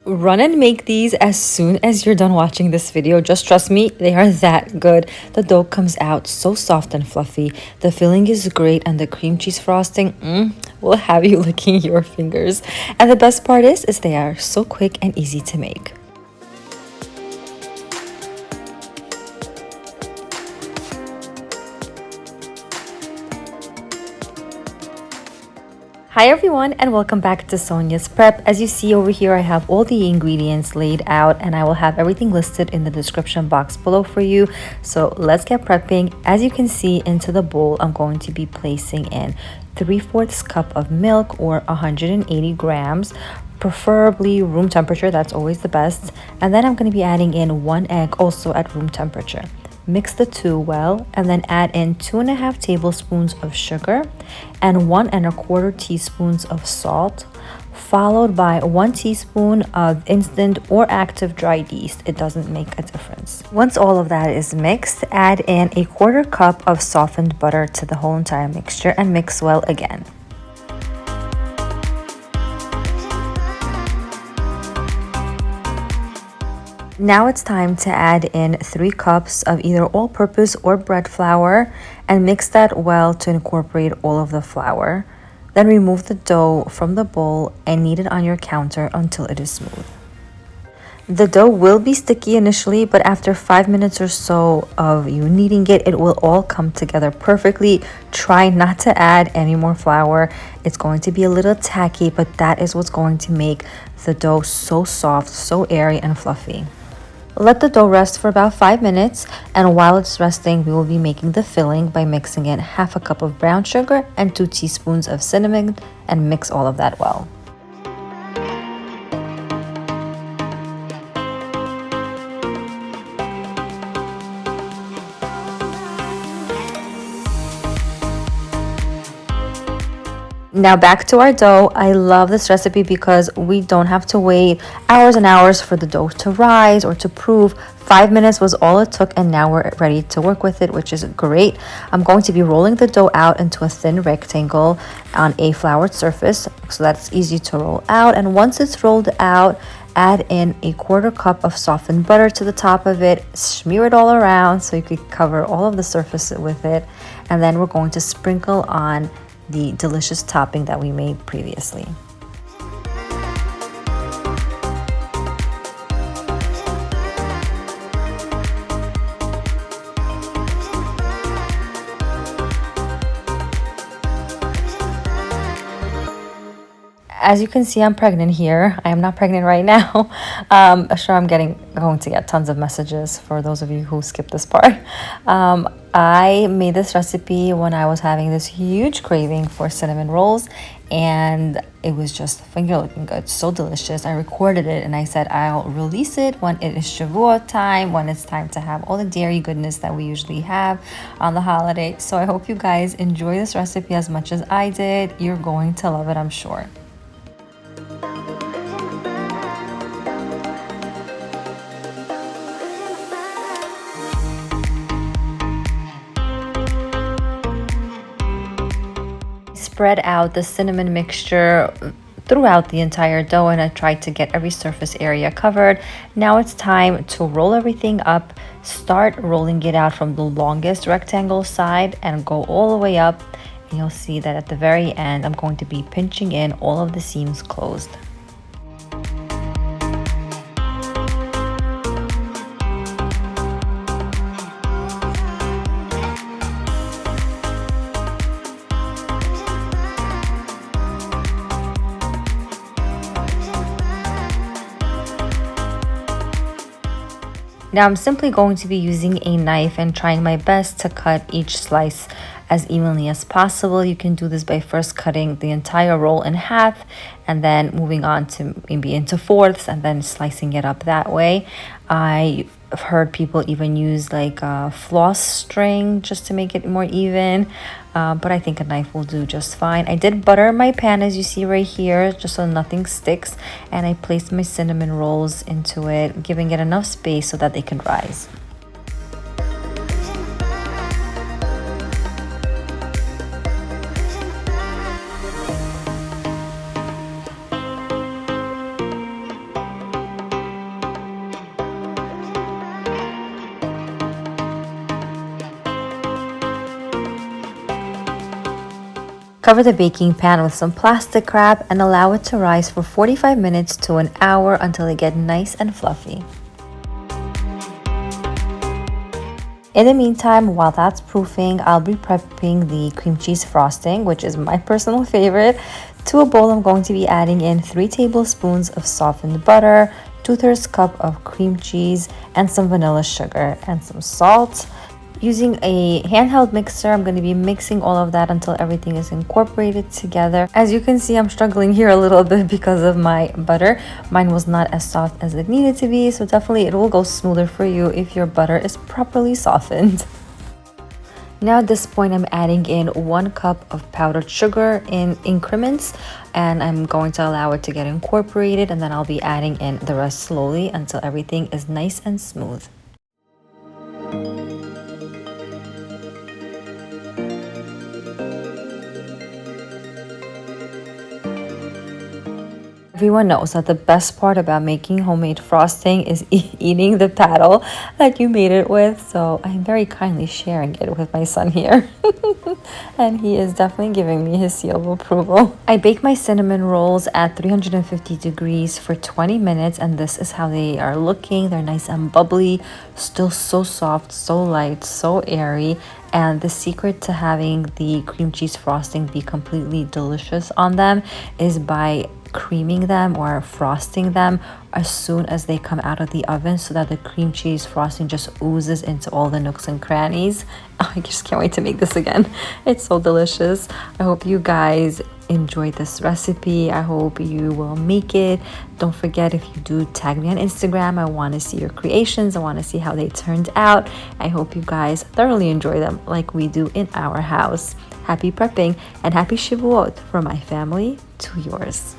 Run and make these as soon as you're done watching this video. Just trust me, they are that good. The dough comes out so soft and fluffy. The filling is great, and the cream cheese frosting will have you licking your fingers. And the best part is they are so quick and easy to make. Hi everyone, and welcome back to Sonya's Prep. As you see over here, I have all the ingredients laid out, and I will have everything listed in the description box below for you. So let's get prepping. As you can see, into the bowl, I'm going to be placing in 3/4 cup of milk, or 180 grams, preferably room temperature. That's always the best. And then I'm going to be adding in 1 egg, also at room temperature. Mix the two well, and then add in 2.5 tablespoons of sugar and 1.25 teaspoons of salt, followed by 1 teaspoon of instant or active dried yeast. It doesn't make a difference. Once all of that is mixed, add in 1/4 cup of softened butter to the whole entire mixture and mix well again. Now it's time to add in 3 cups of either all-purpose or bread flour and mix that well to incorporate all of the flour. Then remove the dough from the bowl and knead it on your counter until it is smooth. The dough will be sticky initially, but after 5 minutes or so of you kneading it, it will all come together perfectly. Try not to add any more flour. It's going to be a little tacky, but that is what's going to make the dough so soft, so airy and fluffy. Let the dough rest for about 5 minutes, and while it's resting, we will be making the filling by mixing in 1/2 cup of brown sugar and 2 teaspoons of cinnamon, and mix all of that well. Now back to our dough. I love this recipe because we don't have to wait hours and hours for the dough to rise or to proof. 5 minutes was all it took, and now we're ready to work with it, which is great. I'm going to be rolling the dough out into a thin rectangle on a floured surface, so that's easy to roll out. And once it's rolled out, add in 1/4 cup of softened butter to the top of it. Smear it all around so you could cover all of the surface with it. And then we're going to sprinkle on the delicious topping that we made previously. As you can see, I'm pregnant here. I am not pregnant right now. I'm sure I'm going to get tons of messages for those of you who skipped this part. I made this recipe when I was having this huge craving for cinnamon rolls, and it was just finger looking good, so delicious. I recorded it and I said I'll release it when it is Shavuot time, when it's time to have all the dairy goodness that we usually have on the holiday. So I hope you guys enjoy this recipe as much as I did. You're going to love it, I'm sure. Spread out the cinnamon mixture throughout the entire dough, and I tried to get every surface area covered. Now it's time to roll everything up. Start rolling it out from the longest rectangle side and go all the way up, and you'll see that at the very end I'm going to be pinching in all of the seams closed. Now I'm simply going to be using a knife and trying my best to cut each slice as evenly as possible. You can do this by first cutting the entire roll in half and then moving on to maybe into fourths and then slicing it up that way. I've heard people even use like a floss string just to make it more even, but I think a knife will do just fine. I did butter my pan, as you see right here, just so nothing sticks, and I placed my cinnamon rolls into it, giving it enough space so that they can rise. Cover the baking pan with some plastic wrap and allow it to rise for 45 minutes to an hour until they get nice and fluffy. In the meantime, while that's proofing, I'll be prepping the cream cheese frosting, which is my personal favorite. To a bowl, I'm going to be adding in 3 tablespoons of softened butter, 2/3 cup of cream cheese, and some vanilla sugar and some salt. Using a handheld mixer, I'm going to be mixing all of that until everything is incorporated together. As you can see, I'm struggling here a little bit because of my butter. Mine was not as soft as it needed to be, so definitely it will go smoother for you if your butter is properly softened. Now at this point, I'm adding in 1 cup of powdered sugar in increments, and I'm going to allow it to get incorporated, and then I'll be adding in the rest slowly until everything is nice and smooth. Everyone knows that the best part about making homemade frosting is eating the paddle that you made it with. So I'm very kindly sharing it with my son here. And he is definitely giving me his seal of approval. I bake my cinnamon rolls at 350 degrees for 20 minutes. And this is how they are looking. They're nice and bubbly, still so soft, so light, so airy. And the secret to having the cream cheese frosting be completely delicious on them is by creaming them or frosting them as soon as they come out of the oven, so that the cream cheese frosting just oozes into all the nooks and crannies. Oh, I just can't wait to make this again. It's so delicious. I hope you guys enjoyed this recipe. I hope you will make it. Don't forget, if you do, tag me on Instagram. I want to see your creations. I want to see how they turned out. I hope you guys thoroughly enjoy them like we do in our house. Happy prepping and happy Shavuot from my family to yours.